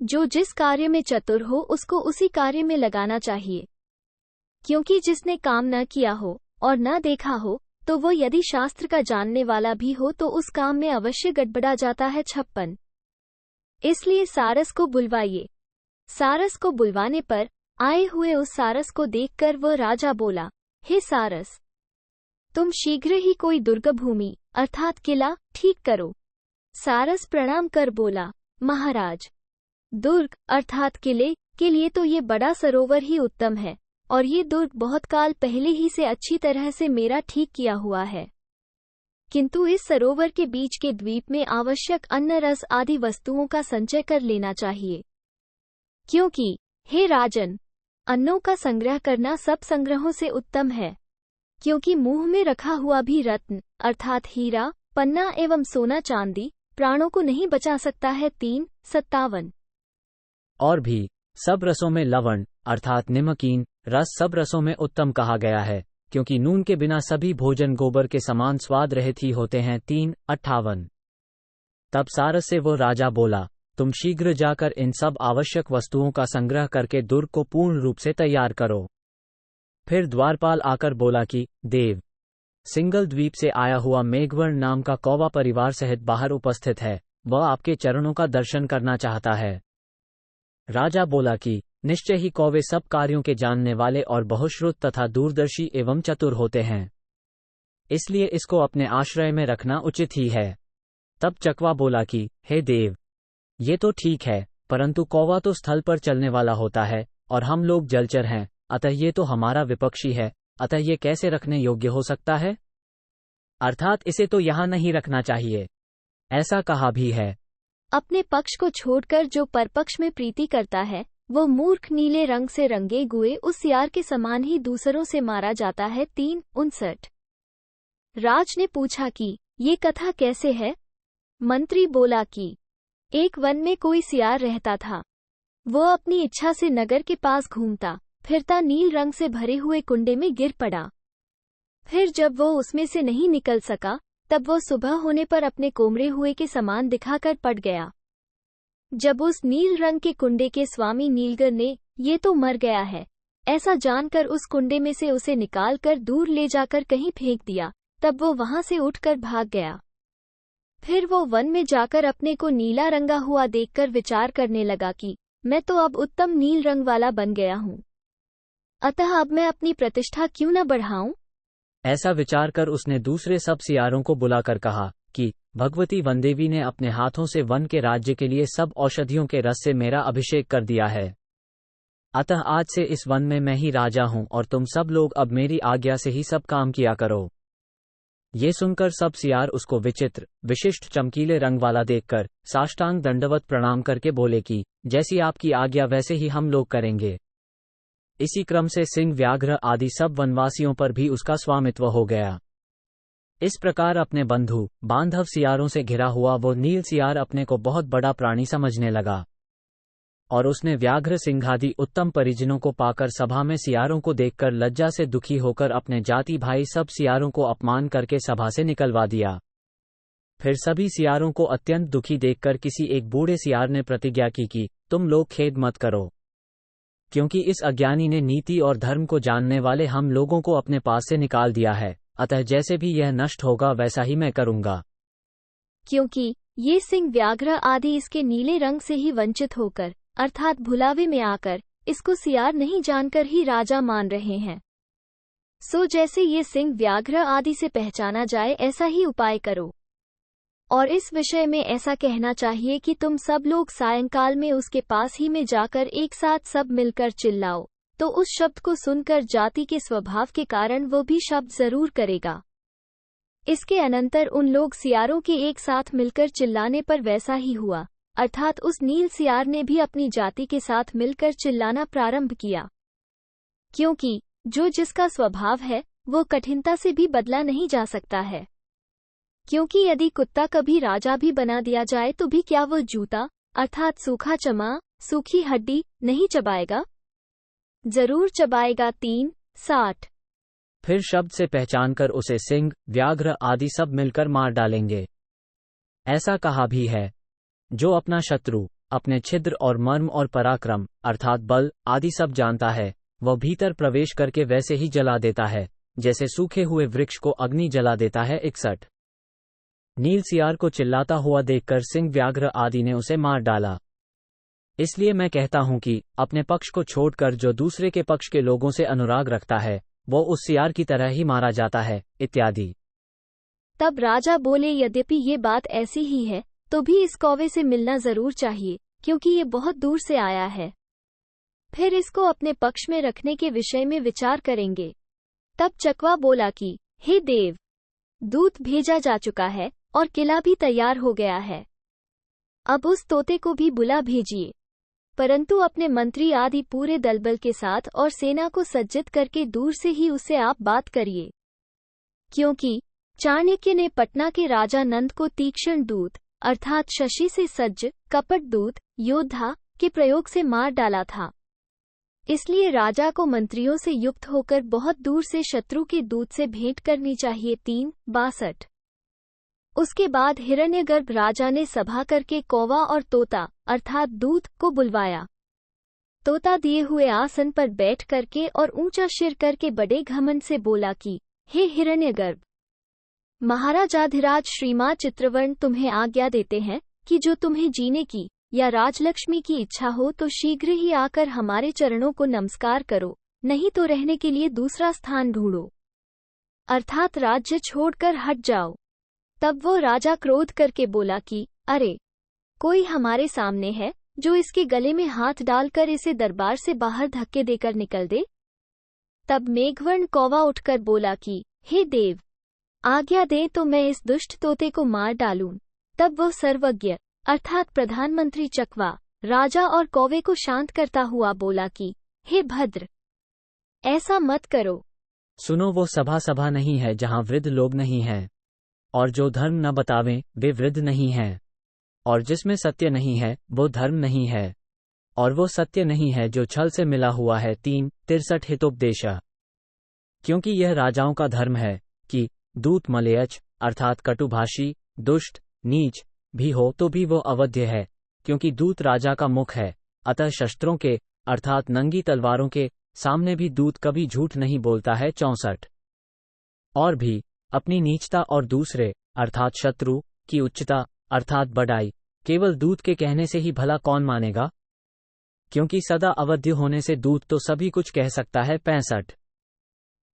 जो जिस कार्य में चतुर हो उसको उसी कार्य में लगाना चाहिए, क्योंकि जिसने काम न किया हो और न देखा हो तो वो यदि शास्त्र का जानने वाला भी हो तो उस काम में अवश्य गड़बड़ा जाता है। 56। इसलिए सारस को बुलवाइए। सारस को बुलवाने पर आए हुए उस सारस को देखकर वह राजा बोला, हे सारस, तुम शीघ्र ही कोई दुर्ग भूमि अर्थात किला ठीक करो। सारस प्रणाम कर बोला, महाराज, दुर्ग अर्थात किले के लिए तो ये बड़ा सरोवर ही उत्तम है, और ये दुर्ग बहुत काल पहले ही से अच्छी तरह से मेरा ठीक किया हुआ है, किंतु इस सरोवर के बीच के द्वीप में आवश्यक अन्न रस आदि वस्तुओं का संचय कर लेना चाहिए, क्योंकि हे राजन, अन्नों का संग्रह करना सब संग्रहों से उत्तम है, क्योंकि मुंह में रखा हुआ भी रत्न अर्थात हीरा, पन्ना एवं सोना चांदी प्राणों को नहीं बचा सकता है। 3:57। और भी सब रसों में लवण अर्थात नमकीन रस सब रसों में उत्तम कहा गया है, क्योंकि नून के बिना सभी भोजन गोबर के समान स्वाद रहित ही होते हैं। 3:58। तब सारस से वो राजा बोला, तुम शीघ्र जाकर इन सब आवश्यक वस्तुओं का संग्रह करके दुर्ग को पूर्ण रूप से तैयार करो। फिर द्वारपाल आकर बोला कि देव, सिंगल द्वीप से आया हुआ मेघवर्ण नाम का कौवा परिवार सहित बाहर उपस्थित है, वह आपके चरणों का दर्शन करना चाहता है। राजा बोला कि निश्चय ही कौवे सब कार्यों के जानने वाले और बहुश्रुत तथा दूरदर्शी एवं चतुर होते हैं, इसलिए इसको अपने आश्रय में रखना उचित ही है। तब चकवा बोला कि हे देव, ये तो ठीक है, परंतु कौवा तो स्थल पर चलने वाला होता है और हम लोग जलचर हैं, अतः ये तो हमारा विपक्षी है, अतः ये कैसे रखने योग्य हो सकता है? अर्थात इसे तो यहाँ नहीं रखना चाहिए, ऐसा कहा भी है। अपने पक्ष को छोड़कर जो परपक्ष में प्रीति करता है वो मूर्ख नीले रंग से रंगे गुए उस सियार के समान ही दूसरों से मारा जाता है। 3:59। राज ने पूछा कि ये कथा कैसे है? मंत्री बोला कि एक वन में कोई सियार रहता था। वो अपनी इच्छा से नगर के पास घूमता फिरता नील रंग से भरे हुए कुंडे में गिर पड़ा। फिर जब वो उसमें से नहीं निकल सका तब वो सुबह होने पर अपने कोमरे हुए के समान दिखाकर पड़ गया। जब उस नील रंग के कुंडे के स्वामी नीलगर ने ये तो मर गया है ऐसा जानकर उस कुंडे में से उसे निकालकर दूर ले जाकर कहीं फेंक दिया, तब वो वहां से उठकर भाग गया। फिर वो वन में जाकर अपने को नीला रंगा हुआ देखकर विचार करने लगा कि मैं तो अब उत्तम नील रंग वाला बन गया हूँ, अतः अब मैं अपनी प्रतिष्ठा क्यों न बढ़ाऊं? ऐसा विचार कर उसने दूसरे सब सियारों को बुलाकर कहा कि भगवती वनदेवी ने अपने हाथों से वन के राज्य के लिए सब औषधियों के रस से मेरा अभिषेक कर दिया है, अतः आज से इस वन में मैं ही राजा हूँ और तुम सब लोग अब मेरी आज्ञा से ही सब काम किया करो। ये सुनकर सब सियार उसको विचित्र विशिष्ट चमकीले रंग वाला देखकर साष्टांग दंडवत प्रणाम करके बोले कि जैसी आपकी आज्ञा वैसे ही हम लोग करेंगे। इसी क्रम से सिंह व्याघ्र आदि सब वनवासियों पर भी उसका स्वामित्व हो गया। इस प्रकार अपने बंधु बांधव सियारों से घिरा हुआ वो नील सियार अपने को बहुत बड़ा प्राणी समझने लगा, और उसने व्याघ्र सिंहादि उत्तम परिजनों को पाकर सभा में सियारों को देखकर लज्जा से दुखी होकर अपने जाति भाई सब सियारों को अपमान करके सभा से निकलवा दिया। फिर सभी सियारों को अत्यंत दुखी देखकर किसी एक बूढ़े सियार ने प्रतिज्ञा की कि तुम लोग खेद मत करो, क्योंकि इस अज्ञानी ने नीति और धर्म को जानने वाले हम लोगों को अपने पास से निकाल दिया है, अतः जैसे भी यह नष्ट होगा वैसा ही मैं करूंगा। क्योंकि ये सिंह व्याघ्र आदि इसके नीले रंग से ही वंचित होकर अर्थात भुलावे में आकर इसको सियार नहीं जानकर ही राजा मान रहे हैं। सो जैसे ये सिंह व्याघ्र आदि से पहचाना जाए ऐसा ही उपाय करो। और इस विषय में ऐसा कहना चाहिए कि तुम सब लोग सायंकाल में उसके पास ही में जाकर एक साथ सब मिलकर चिल्लाओ, तो उस शब्द को सुनकर जाति के स्वभाव के कारण वो भी शब्द जरूर करेगा। इसके अनंतर उन लोग सियारों के एक साथ मिलकर चिल्लाने पर वैसा ही हुआ, अर्थात उस नील सियार ने भी अपनी जाति के साथ मिलकर चिल्लाना प्रारंभ किया, क्योंकि जो जिसका स्वभाव है वो कठिनता से भी बदला नहीं जा सकता है। क्योंकि यदि कुत्ता कभी राजा भी बना दिया जाए तो भी क्या वो जूता अर्थात सूखा चमा सूखी हड्डी नहीं चबाएगा? जरूर चबाएगा। 3:60। फिर शब्द से पहचानकर उसे सिंह व्याघ्र आदि सब मिलकर मार डालेंगे। ऐसा कहा भी है, जो अपना शत्रु अपने छिद्र और मर्म और पराक्रम अर्थात बल आदि सब जानता है, वह भीतर प्रवेश करके वैसे ही जला देता है जैसे सूखे हुए वृक्ष को अग्नि जला देता है। 61। नील सियार को चिल्लाता हुआ देखकर सिंह व्याघ्र आदि ने उसे मार डाला। इसलिए मैं कहता हूं कि अपने पक्ष को छोड़कर जो दूसरे के पक्ष के लोगों से अनुराग रखता है वो उस सियार की तरह ही मारा जाता है, इत्यादि। तब राजा बोले, यद्यपि ये बात ऐसी ही है तो भी इस कौवे से मिलना जरूर चाहिए, क्योंकि ये बहुत दूर से आया है। फिर इसको अपने पक्ष में रखने के विषय में विचार करेंगे। तब चकवा बोला कि हे देव, दूत भेजा जा चुका है और किला भी तैयार हो गया है। अब उस तोते को भी बुला भेजिए, परंतु अपने मंत्री आदि पूरे दलबल के साथ और सेना को सज्जित करके दूर से ही उससे आप बात करिए, क्योंकि चाणक्य ने पटना के राजा नंद को तीक्ष्ण दूत अर्थात शशि से सज्ज कपट दूत योद्धा के प्रयोग से मार डाला था। इसलिए राजा को मंत्रियों से युक्त होकर बहुत दूर से शत्रु के दूत से भेंट करनी चाहिए। 3:62। उसके बाद हिरण्यगर्भ राजा ने सभा करके कौवा और तोता अर्थात दूत को बुलवाया। तोता दिए हुए आसन पर बैठ करके और ऊंचा सिर करके बड़े घमंड से बोला कि हे हिरण्यगर्भ, महाराजाधिराज श्रीमान चित्रवर्ण तुम्हें आज्ञा देते हैं कि जो तुम्हें जीने की या राजलक्ष्मी की इच्छा हो तो शीघ्र ही आकर हमारे चरणों को नमस्कार करो, नहीं तो रहने के लिए दूसरा स्थान ढूंढो, अर्थात राज्य छोड़कर हट जाओ। तब वो राजा क्रोध करके बोला कि अरे, कोई हमारे सामने है जो इसके गले में हाथ डालकर इसे दरबार से बाहर धक्के देकर निकल दे। तब मेघवर्ण कौवा उठकर बोला कि हे देव, आज्ञा दें तो मैं इस दुष्ट तोते को मार डालूं। तब वो सर्वज्ञ अर्थात प्रधानमंत्री चकवा राजा और कौवे को शांत करता हुआ बोला कि हे भद्र, ऐसा मत करो। सुनो, वो सभा नहीं है जहां वृद्ध लोग नहीं हैं, और जो धर्म न बतावें वे वृद्ध नहीं हैं, और जिसमें सत्य नहीं है वो धर्म नहीं है, और वो सत्य नहीं है जो छल से मिला हुआ है। 3:63 हितोपदेश। क्योंकि यह राजाओं का धर्म है कि दूत मलेच्छ अर्थात कटुभाषी दुष्ट नीच भी हो तो भी वो अवध्य है, क्योंकि दूत राजा का मुख है। अतः शस्त्रों के अर्थात नंगी तलवारों के सामने भी दूत कभी झूठ नहीं बोलता है। 64। और भी अपनी नीचता और दूसरे अर्थात शत्रु की उच्चता अर्थात बड़ाई केवल दूत के कहने से ही भला कौन मानेगा, क्योंकि सदा अवध्य होने से दूत तो सभी कुछ कह सकता है। 65।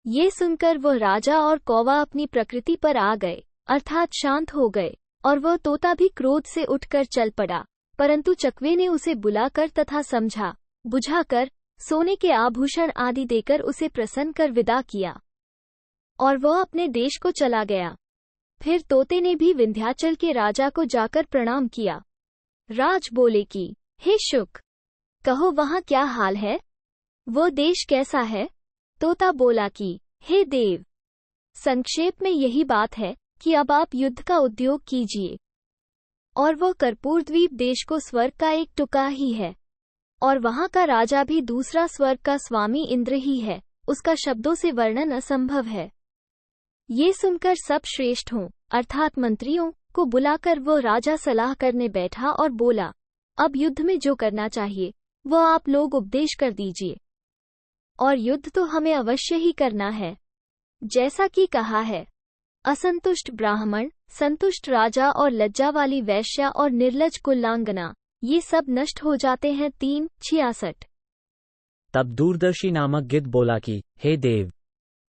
ये सुनकर वो राजा और कौवा अपनी प्रकृति पर आ गए अर्थात शांत हो गए, और वह तोता भी क्रोध से उठकर चल पड़ा, परंतु चकवे ने उसे बुलाकर तथा समझा बुझाकर सोने के आभूषण आदि देकर उसे प्रसन्न कर विदा किया, और वह अपने देश को चला गया। फिर तोते ने भी विंध्याचल के राजा को जाकर प्रणाम किया। राज बोले कि हे शुक, कहो वहां क्या हाल है, वो देश कैसा है। तोता बोला कि हे देव, संक्षेप में यही बात है कि अब आप युद्ध का उद्योग कीजिए, और वो कर्पूर द्वीप देश को स्वर्ग का एक टुकड़ा ही है, और वहां का राजा भी दूसरा स्वर्ग का स्वामी इंद्र ही है, उसका शब्दों से वर्णन असंभव है। ये सुनकर सब श्रेष्ठ हों अर्थात मंत्रियों को बुलाकर वो राजा सलाह करने बैठा और बोला, अब युद्ध में जो करना चाहिए वो आप लोग उपदेश कर दीजिए, और युद्ध तो हमें अवश्य ही करना है, जैसा कि कहा है। असंतुष्ट ब्राह्मण, संतुष्ट राजा और लज्जा वाली वैश्या और निर्लज कुलांगना, ये सब नष्ट हो जाते हैं। 3:66। तब दूरदर्शी नामक गिद्ध बोला कि हे देव,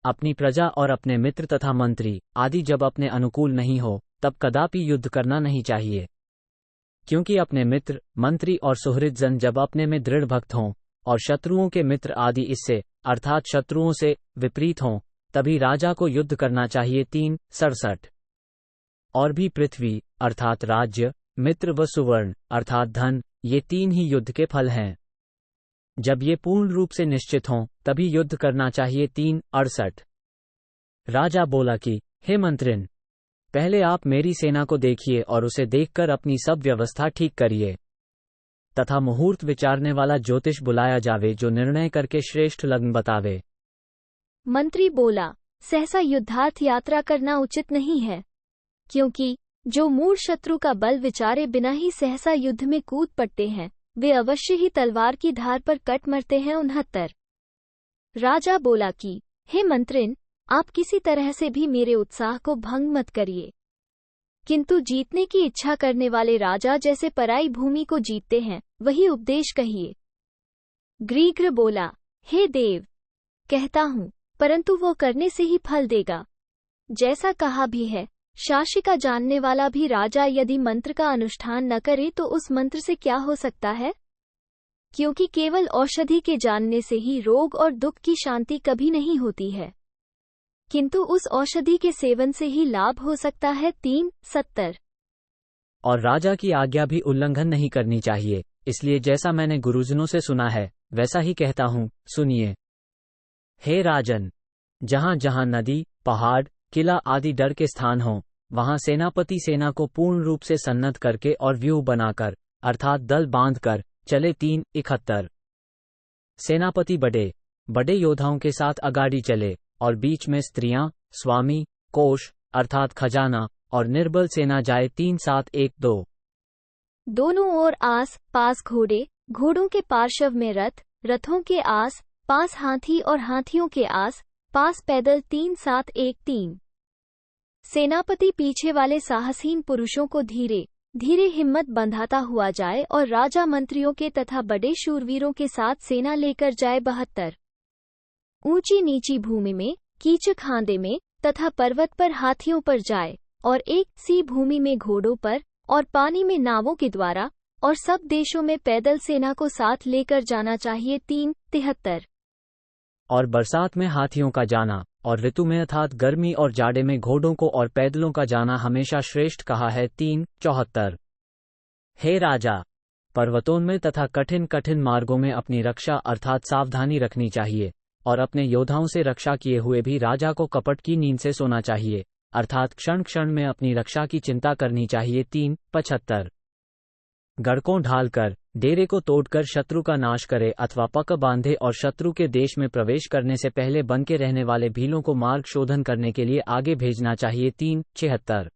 अपनी प्रजा और अपने मित्र तथा मंत्री आदि जब अपने अनुकूल नहीं हो तब कदापि युद्ध करना नहीं चाहिए, क्योंकि अपने मित्र मंत्री और सुहृदजन जब अपने में दृढ़ भक्त हों और शत्रुओं के मित्र आदि इससे अर्थात शत्रुओं से विपरीत हों तभी राजा को युद्ध करना चाहिए। 3:67। और भी पृथ्वी अर्थात राज्य, मित्र व सुवर्ण अर्थात धन, ये तीन ही युद्ध के फल हैं। जब ये पूर्ण रूप से निश्चित हों तभी युद्ध करना चाहिए। 3:68। राजा बोला कि हे मंत्रिन, पहले आप मेरी सेना को देखिए और उसे देखकर अपनी सब व्यवस्था ठीक करिए, तथा मुहूर्त विचारने वाला ज्योतिष बुलाया जावे जो निर्णय करके श्रेष्ठ लग्न बतावे। मंत्री बोला, सहसा युद्धार्थ यात्रा करना उचित नहीं है, क्योंकि जो मूढ़ शत्रु का बल विचारे बिना ही सहसा युद्ध में कूद पड़ते हैं, वे अवश्य ही तलवार की धार पर कट मरते हैं। 69। राजा बोला कि हे मंत्रिन, आप किसी तरह से भी मेरे उत्साह को भंग मत करिए, किंतु जीतने की इच्छा करने वाले राजा जैसे पराई भूमि को जीतते हैं, वही उपदेश कहिए। ग्रीग्र बोला, हे देव, कहता हूँ, परंतु वो करने से ही फल देगा। जैसा कहा भी है, शासिका जानने वाला भी राजा यदि मंत्र का अनुष्ठान न करे तो उस मंत्र से क्या हो सकता है? क्योंकि केवल औषधि के जानने से ही रोग और दुख की शांति कभी नहीं होती है, किंतु उस औषधि के सेवन से ही लाभ हो सकता है। 3:70। और राजा की आज्ञा भी उल्लंघन नहीं करनी चाहिए, इसलिए जैसा मैंने गुरुजनों से सुना है वैसा ही कहता हूँ, सुनिए। हे राजन, जहाँ जहाँ नदी, पहाड़, किला आदि डर के स्थान हों, वहाँ सेनापति सेना को पूर्ण रूप से सन्नद्ध करके और व्यूह बनाकर अर्थात दल बांधकर चले। 3:71। सेनापति बड़े बड़े योद्धाओं के साथ अगाड़ी चले और बीच में स्त्रियां, स्वामी, कोष अर्थात खजाना और निर्बल सेना जाए। 3:7-1-2। दोनों ओर आस पास घोड़े, घोड़ों के पार्श्व में रथ, रथों के आस पास हाथी और हाथियों के आस पास पैदल। 3:7-1-3। सेनापति पीछे वाले साहसीन पुरुषों को धीरे धीरे हिम्मत बंधाता हुआ जाए और राजा मंत्रियों के तथा बड़े शूरवीरों के साथ सेना लेकर जाए। 72। ऊंची नीची भूमि में, कीचक हांदे में तथा पर्वत पर हाथियों पर जाए और एक सी भूमि में घोड़ों पर और पानी में नावों के द्वारा और सब देशों में पैदल सेना को साथ लेकर जाना चाहिए। 3:73। और बरसात में हाथियों का जाना और ऋतु में अर्थात गर्मी और जाड़े में घोड़ों को और पैदलों का जाना हमेशा श्रेष्ठ कहा है। 3:74। हे राजा, पर्वतों तथा कठिन कठिन मार्गों में अपनी रक्षा अर्थात सावधानी रखनी चाहिए और अपने योद्धाओं से रक्षा किए हुए भी राजा को कपट की नींद से सोना चाहिए अर्थात क्षण क्षण में अपनी रक्षा की चिंता करनी चाहिए। 3:75। गढ़कों ढालकर डेरे को तोड़कर शत्रु का नाश करे अथवा पक बांधे और शत्रु के देश में प्रवेश करने से पहले बन के रहने वाले भीलों को मार्ग शोधन करने के लिए आगे भेजना चाहिए। 3:76।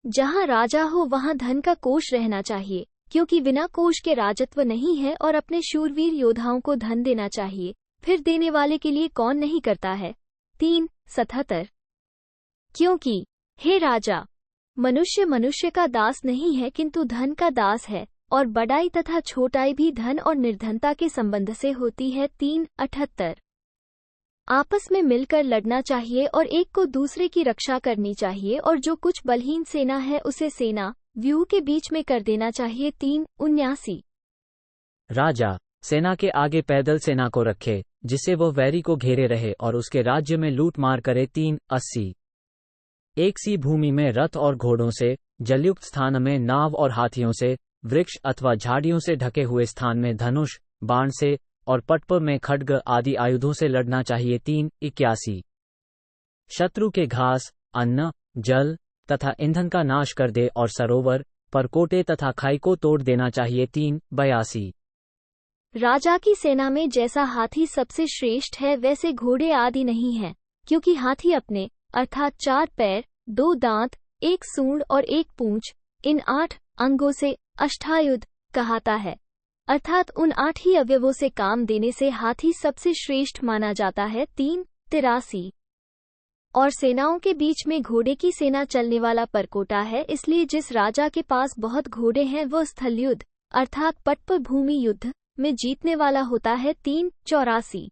जहाँ राजा हो वहाँ धन का कोष रहना चाहिए, क्योंकि बिना कोष के राजत्व नहीं है, और अपने शूरवीर योद्धाओं को धन देना चाहिए, फिर देने वाले के लिए कौन नहीं करता है। 3:77। क्योंकि हे राजा, मनुष्य मनुष्य का दास नहीं है किंतु धन का दास है, और बड़ाई तथा छोटाई भी धन और निर्धनता के संबंध से होती है। 3:78। आपस में मिलकर लड़ना चाहिए और एक को दूसरे की रक्षा करनी चाहिए, और जो कुछ बलहीन सेना है उसे सेना व्यूह के बीच में कर देना चाहिए। 3:79। राजा सेना के आगे पैदल सेना को रखे जिससे वो वैरी को घेरे रहे और उसके राज्य में लूट मार करे। 3:80। एक सी भूमि में रथ और घोड़ों से, जलयुक्त स्थान में नाव और हाथियों से, वृक्ष अथवा झाड़ियों से ढके हुए स्थान में धनुष बाण से और पटप में खड्ग आदि आयुधों से लड़ना चाहिए। 3:81। शत्रु के घास, अन्न, जल तथा ईंधन का नाश कर दे और सरोवर, परकोटे तथा खाई को तोड़ देना चाहिए। 3:82। राजा की सेना में जैसा हाथी सबसे श्रेष्ठ है वैसे घोड़े आदि नहीं है, क्योंकि हाथी अपने अर्थात 4 पैर, 2 दांत, 1 सूंड और 1 पूंछ, इन 8 अंगों से अष्टायुध कहाता है, अर्थात उन 8 ही अवयवों से काम देने से हाथी सबसे श्रेष्ठ माना जाता है। 3:83। और सेनाओं के बीच में घोड़े की सेना चलने वाला परकोटा है, इसलिए जिस राजा के पास बहुत घोड़े हैं वह स्थलयुद्ध अर्थात पटप भूमि युद्ध में जीतने वाला होता है। 3:84।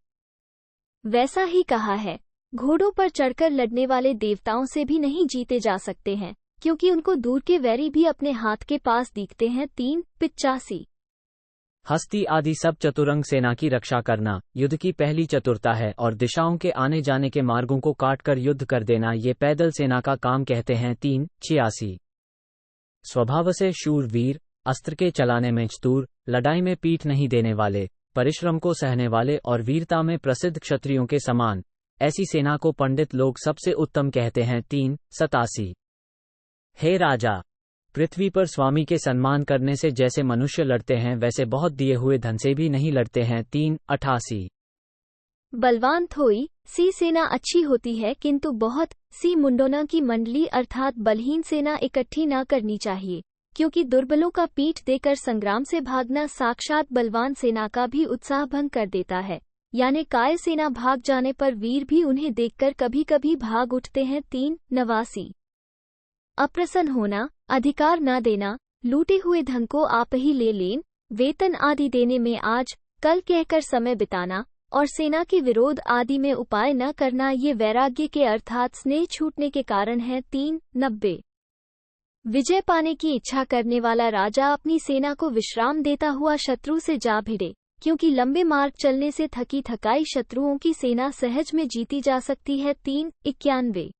वैसा ही कहा है, घोड़ों पर चढ़कर लड़ने वाले देवताओं से भी नहीं जीते जा सकते हैं, क्योंकि उनको दूर के वैरी भी अपने हाथ के पास दिखते हैं। 3:85। हस्ती आदि सब चतुरंग सेना की रक्षा करना युद्ध की पहली चतुरता है, और दिशाओं के आने जाने के मार्गों को काटकर युद्ध कर देना ये पैदल सेना का काम कहते हैं। 3:86। स्वभाव से शूरवीर, अस्त्र के चलाने में चतुर, लड़ाई में पीठ नहीं देने वाले, परिश्रम को सहने वाले और वीरता में प्रसिद्ध क्षत्रियों के समान, ऐसी सेना को पंडित लोग सबसे उत्तम कहते हैं। 3:87। हे राजा, पृथ्वी पर स्वामी के सम्मान करने से जैसे मनुष्य लड़ते हैं वैसे बहुत दिए हुए धन से भी नहीं लड़ते हैं। 3:88। बलवान थोई सी सेना अच्छी होती है, किंतु बहुत सी मुंडोना की मंडली अर्थात बलहीन सेना इकट्ठी न करनी चाहिए, क्योंकि दुर्बलों का पीठ देकर संग्राम से भागना साक्षात बलवान सेना का भी उत्साह भंग कर देता है। यानी काय सेना भाग जाने पर वीर भी उन्हें देखकर कभी कभी भाग उठते हैं। 3 नवासी अप्रसन्न होना, अधिकार न देना, लूटे हुए धन को आप ही ले लें, वेतन आदि देने में आज कल कहकर समय बिताना और सेना के विरोध आदि में उपाय न करना, ये वैराग्य के अर्थात स्नेह छूटने के कारण है। 390 विजय पाने की इच्छा करने वाला राजा अपनी सेना को विश्राम देता हुआ शत्रु से जा भिड़े, क्योंकि लंबे मार्ग चलने से थकी थकाई शत्रुओं की सेना सहज में जीती जा सकती है। 391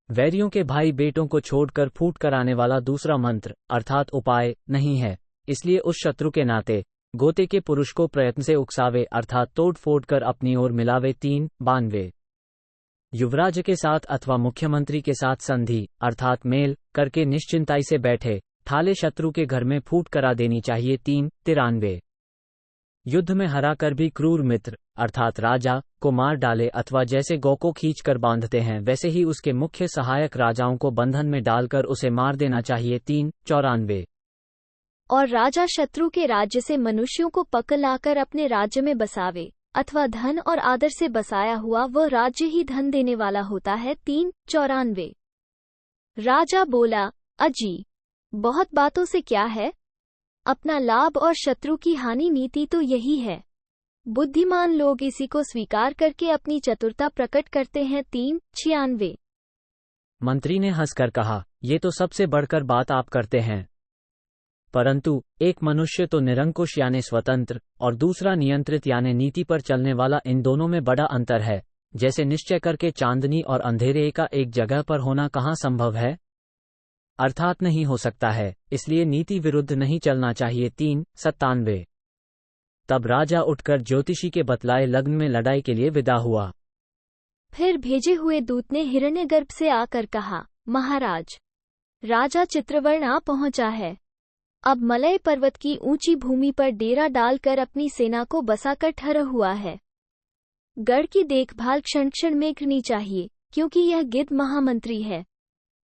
वैरियों के भाई बेटों को छोड़कर फूट कराने वाला दूसरा मंत्र अर्थात उपाय नहीं है, इसलिए उस शत्रु के नाते गोते के पुरुष को प्रयत्न से उकसावे अर्थात तोड़ फोड़ कर अपनी ओर मिलावे। 392 युवराज के साथ अथवा मुख्यमंत्री के साथ संधि अर्थात मेल करके निश्चिंताई से बैठे ठाले शत्रु के घर में फूट करा देनी चाहिए। 393 युद्ध में हराकर भी क्रूर मित्र अर्थात राजा को मार डाले अथवा जैसे गौ को खींच कर बांधते हैं वैसे ही उसके मुख्य सहायक राजाओं को बंधन में डालकर उसे मार देना चाहिए। 394 और राजा शत्रु के राज्य से मनुष्यों को पकड़ लाकर अपने राज्य में बसावे अथवा धन और आदर से बसाया हुआ वह राज्य ही धन देने वाला होता है। 394 राजा बोला, अजी बहुत बातों से क्या है, अपना लाभ और शत्रु की हानि नीति तो यही है। बुद्धिमान लोग इसी को स्वीकार करके अपनी चतुरता प्रकट करते हैं। 396 मंत्री ने हंसकर कहा, ये तो सबसे बढ़कर बात आप करते हैं, परंतु एक मनुष्य तो निरंकुश यानी स्वतंत्र और दूसरा नियंत्रित यानी नीति पर चलने वाला, इन दोनों में बड़ा अंतर है। जैसे निश्चय करके चांदनी और अंधेरे का एक जगह पर होना कहाँ संभव है, अर्थात नहीं हो सकता है, इसलिए नीति विरुद्ध नहीं चलना चाहिए। 397 तब राजा उठकर ज्योतिषी के बतलाए लग्न में लड़ाई के लिए विदा हुआ। फिर भेजे हुए दूत ने हिरण्यगर्भ से आकर कहा, महाराज, राजा चित्रवर्ण आ पहुंचा है। अब मलय पर्वत की ऊंची भूमि पर डेरा डालकर अपनी सेना को बसाकर ठहरा हुआ है। गढ़ की देखभाल क्षण क्षण में करनी चाहिए, क्योंकि यह गिद्ध महामंत्री है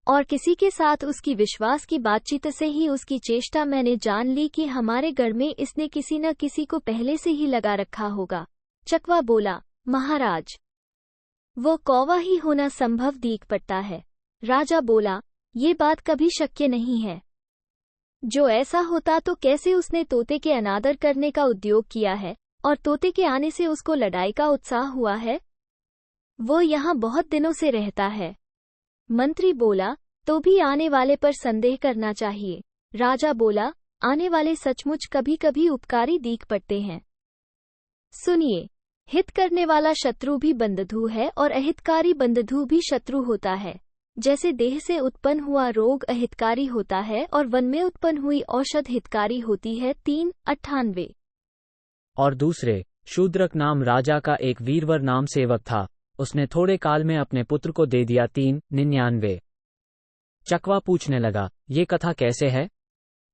और किसी के साथ उसकी विश्वास की बातचीत से ही उसकी चेष्टा मैंने जान ली कि हमारे गढ़ में इसने किसी न किसी को पहले से ही लगा रखा होगा। चकवा बोला, महाराज, वो कौवा ही होना संभव दिख पड़ता है। राजा बोला, ये बात कभी शक्य नहीं है। जो ऐसा होता तो कैसे उसने तोते के अनादर करने का उद्योग किया है और तोते के आने से उसको लड़ाई का उत्साह हुआ है। वो यहाँ बहुत दिनों से रहता है। मंत्री बोला, तो भी आने वाले पर संदेह करना चाहिए। राजा बोला, आने वाले सचमुच कभी कभी उपकारी दिख पड़ते हैं। सुनिए, हित करने वाला शत्रु भी बंधु है और अहितकारी बंधु भी शत्रु होता है। जैसे देह से उत्पन्न हुआ रोग अहितकारी होता है और वन में उत्पन्न हुई औषध हितकारी होती है। 398 और दूसरे शूद्रक नाम राजा का एक वीरवर नाम सेवक था, उसने थोड़े काल में अपने पुत्र को दे दिया। 399 चकवा पूछने लगा, ये कथा कैसे है?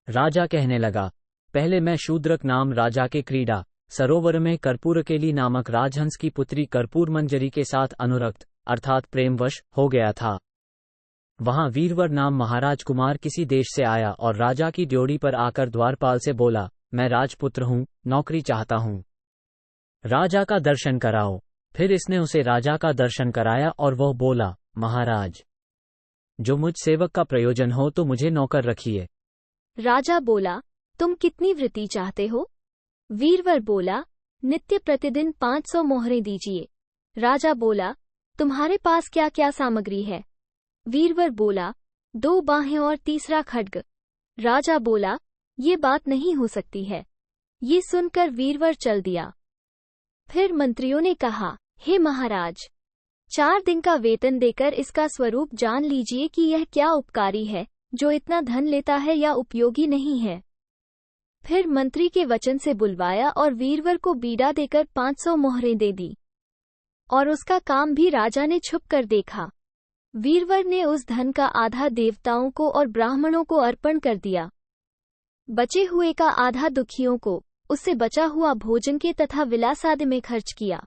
राजा कहने लगा, पहले मैं शूद्रक नाम राजा के क्रीड़ा सरोवर में कर्पूरकेली नामक राजहंस की पुत्री कर्पूर मंजरी के साथ अनुरक्त अर्थात प्रेमवश हो गया था। वहां वीरवर नाम महाराज कुमार किसी देश से आया और राजा की ड्योढ़ी पर आकर द्वारपाल से बोला, मैं राजपुत्र हूं, नौकरी चाहता हूं, राजा का दर्शन कराओ। फिर इसने उसे राजा का दर्शन कराया और वह बोला, महाराज, जो मुझ सेवक का प्रयोजन हो तो मुझे नौकर रखिए। राजा बोला, तुम कितनी वृत्ति चाहते हो? वीरवर बोला, नित्य प्रतिदिन 500 मोहरें दीजिए। राजा बोला, तुम्हारे पास क्या क्या सामग्री है? वीरवर बोला, 2 बाहें और तीसरा खड्ग। राजा बोला, ये बात नहीं हो सकती है। ये सुनकर वीरवर चल दिया। फिर मंत्रियों ने कहा, हे महाराज, 4 दिन का वेतन देकर इसका स्वरूप जान लीजिए कि यह क्या उपकारी है जो इतना धन लेता है या उपयोगी नहीं है। फिर मंत्री के वचन से बुलवाया और वीरवर को बीड़ा देकर 500 मोहरें दे दी और उसका काम भी राजा ने छुप कर देखा। वीरवर ने उस धन का आधा देवताओं को और ब्राह्मणों को अर्पण कर दिया, बचे हुए का आधा दुखियों को, उससे बचा हुआ भोजन के तथा विलासादि में खर्च किया।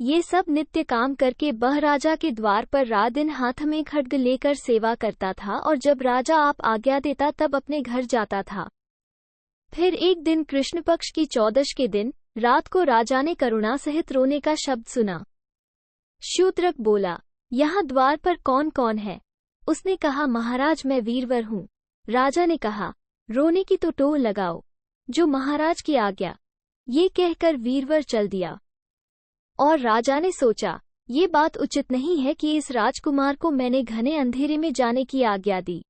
ये सब नित्य काम करके वह राजा के द्वार पर रात दिन हाथ में खड्ग लेकर सेवा करता था और जब राजा आप आज्ञा देता तब अपने घर जाता था। फिर एक दिन कृष्ण पक्ष की 14 के दिन रात को राजा ने करुणा सहित रोने का शब्द सुना। शूद्रक बोला, यहाँ द्वार पर कौन कौन है? उसने कहा, महाराज मैं वीरवर हूँ। राजा ने कहा, रोने की तो टोल लगाओ, जो महाराज की आज्ञा। ये कहकर वीरवर चल दिया। और राजा ने सोचा, ये बात उचित नहीं है कि इस राजकुमार को मैंने घने अंधेरे में जाने की आज्ञा दी,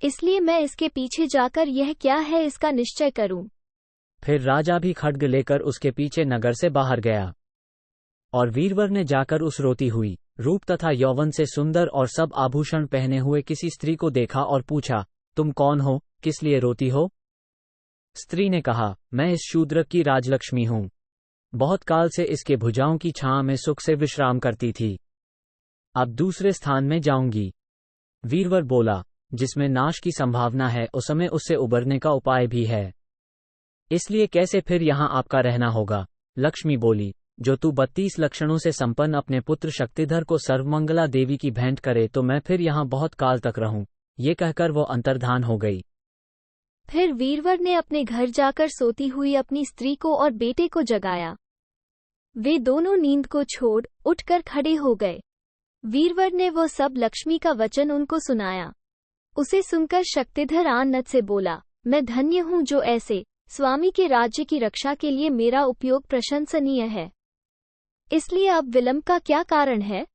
इसलिए मैं इसके पीछे जाकर यह क्या है इसका निश्चय करूं। फिर राजा भी खड्ग लेकर उसके पीछे नगर से बाहर गया। और वीरवर ने जाकर उस रोती हुई, रूप तथा यौवन से सुंदर और सब आभूषण पहने हुए किसी स्त्री को देखा और पूछा, तुम कौन हो, किस लिए रोती हो? स्त्री ने कहा, मैं इस शूद्रक की राजलक्ष्मी हूँ। बहुत काल से इसके भुजाओं की छां में सुख से विश्राम करती थी। अब दूसरे स्थान में जाऊंगी। वीरवर बोला, जिसमें नाश की संभावना है उस समय उससे उबरने का उपाय भी है, इसलिए कैसे फिर यहाँ आपका रहना होगा? लक्ष्मी बोली, जो तू 32 लक्षणों से संपन्न अपने पुत्र शक्तिधर को सर्वमंगला देवी की भेंट करे तो मैं फिर यहाँ बहुत काल तक रहूं। ये कहकर वो अंतर्धान हो गई। फिर वीरवर ने अपने घर जाकर सोती हुई अपनी स्त्री को और बेटे को जगाया। वे दोनों नींद को छोड़ उठकर खड़े हो गए। वीरवर ने वो सब लक्ष्मी का वचन उनको सुनाया। उसे सुनकर शक्तिधर आनंद से बोला, मैं धन्य हूँ जो ऐसे स्वामी के राज्य की रक्षा के लिए मेरा उपयोग प्रशंसनीय है। इसलिए अब विलंब का क्या कारण है?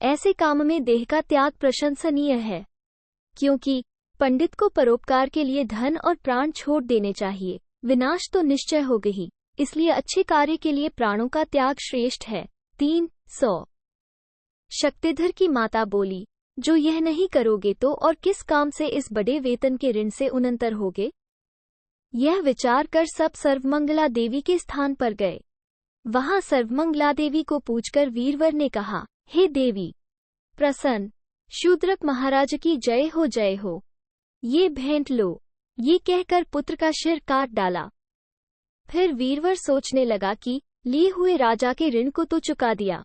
ऐसे काम में देह का त्याग प्रशंसनीय है, क्योंकि पंडित को परोपकार के लिए धन और प्राण छोड़ देने चाहिए। विनाश तो निश्चय हो गई, इसलिए अच्छे कार्य के लिए प्राणों का त्याग श्रेष्ठ है। 300 शक्तिधर की माता बोली, जो यह नहीं करोगे तो और किस काम से इस बड़े वेतन के ऋण से उनंतर होगे? यह विचार कर सब सर्वमंगला देवी के स्थान पर गए। वहां सर्वमंगला देवी को पूछकर वीरवर ने कहा, हे देवी प्रसन्न, शूद्रक महाराज की जय हो जय हो। ये भेंट लो। ये कहकर पुत्र का सिर काट डाला। फिर वीरवर सोचने लगा कि लिए हुए राजा के ऋण को तो चुका दिया,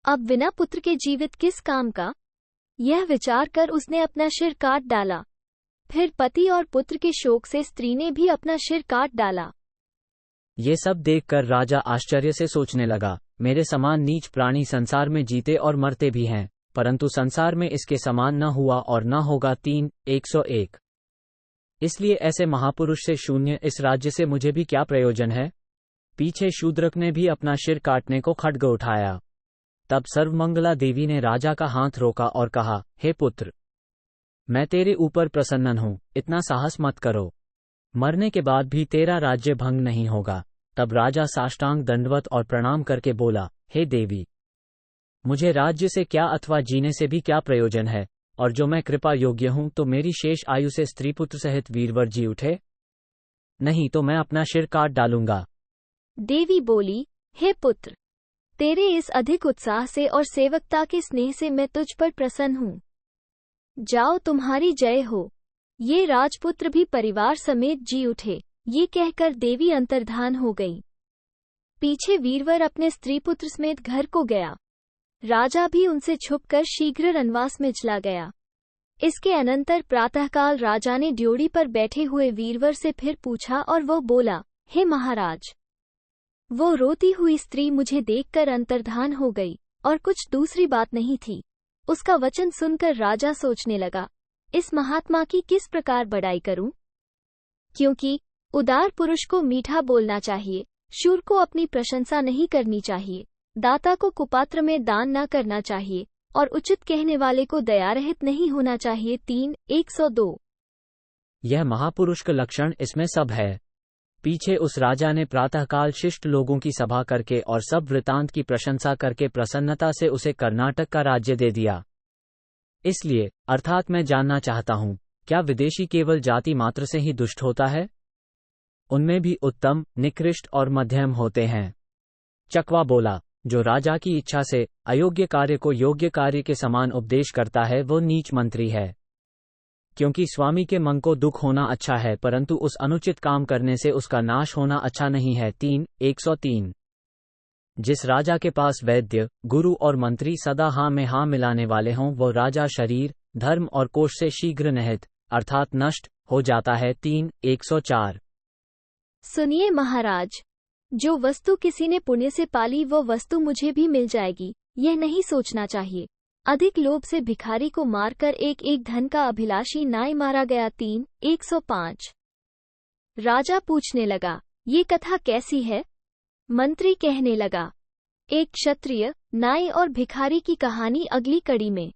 अब बिना पुत्र के जीवित किस काम का? यह विचार कर उसने अपना सिर काट डाला। फिर पति और पुत्र के शोक से स्त्री ने भी अपना सिर काट डाला। ये सब देखकर राजा आश्चर्य से सोचने लगा, मेरे समान नीच प्राणी संसार में जीते और मरते भी हैं, परंतु संसार में इसके समान न हुआ और न होगा। 101 इसलिए ऐसे महापुरुष से शून्य इस राज्य से मुझे भी क्या प्रयोजन है? पीछे शूद्रक ने भी अपना सिर काटने को खड्ग उठाया। तब सर्वमंगला देवी ने राजा का हाथ रोका और कहा, हे पुत्र, मैं तेरे ऊपर प्रसन्न हूँ, इतना साहस मत करो। मरने के बाद भी तेरा राज्य भंग नहीं होगा। तब राजा साष्टांग दंडवत और प्रणाम करके बोला, हे देवी, मुझे राज्य से क्या अथवा जीने से भी क्या प्रयोजन है, और जो मैं कृपा योग्य हूँ तो मेरी शेष आयु से स्त्री पुत्र सहित वीरवर जी उठे, नहीं तो मैं अपना सिर काट डालूंगा। देवी बोली, हे पुत्र, तेरे इस अधिक उत्साह से और सेवकता के स्नेह से मैं तुझ पर प्रसन्न हूँ। जाओ, तुम्हारी जय हो। ये राजपुत्र भी परिवार समेत जी उठे। ये कहकर देवी अंतर्धान हो गई। पीछे वीरवर अपने स्त्री पुत्र समेत घर को गया। राजा भी उनसे छुपकर शीघ्र रनवास में चला गया। इसके अनंतर प्रातःकाल राजा ने ड्योढ़ी पर बैठे हुए वीरवर से फिर पूछा और वो बोला, हे महाराज, वो रोती हुई स्त्री मुझे देखकर अंतर्धान हो गई और कुछ दूसरी बात नहीं थी। उसका वचन सुनकर राजा सोचने लगा, इस महात्मा की किस प्रकार बड़ाई करूं? क्योंकि उदार पुरुष को मीठा बोलना चाहिए, शूर को अपनी प्रशंसा नहीं करनी चाहिए, दाता को कुपात्र में दान न करना चाहिए और उचित कहने वाले को दयारहित नहीं होना चाहिए। 102 यह महापुरुष का लक्षण इसमें सब है। पीछे उस राजा ने प्रातःकाल शिष्ट लोगों की सभा करके और सब वृतांत की प्रशंसा करके प्रसन्नता से उसे कर्नाटक का राज्य दे दिया। इसलिए अर्थात मैं जानना चाहता हूँ, क्या विदेशी केवल जाति मात्र से ही दुष्ट होता है? उनमें भी उत्तम, निकृष्ट और मध्यम होते हैं। चकवा बोला, जो राजा की इच्छा से अयोग्य कार्य को योग्य कार्य के समान उपदेश करता है वो नीच मंत्री है। क्योंकि स्वामी के मन को दुख होना अच्छा है, परंतु उस अनुचित काम करने से उसका नाश होना अच्छा नहीं है। 103 जिस राजा के पास वैद्य, गुरु और मंत्री सदा हाँ में हाँ मिलाने वाले हों, वो राजा शरीर, धर्म और कोष से शीघ्र निहित अर्थात नष्ट हो जाता है। 3:104। सुनिए महाराज, जो वस्तु किसी ने पुण्य से पाली वो वस्तु मुझे भी मिल जाएगी, यह नहीं सोचना चाहिए। अधिक लोभ से भिखारी को मारकर एक एक धन का अभिलाषी नाई मारा गया। 3:105। राजा पूछने लगा, ये कथा कैसी है? मंत्री कहने लगा, एक क्षत्रिय, नाई और भिखारी की कहानी अगली कड़ी में।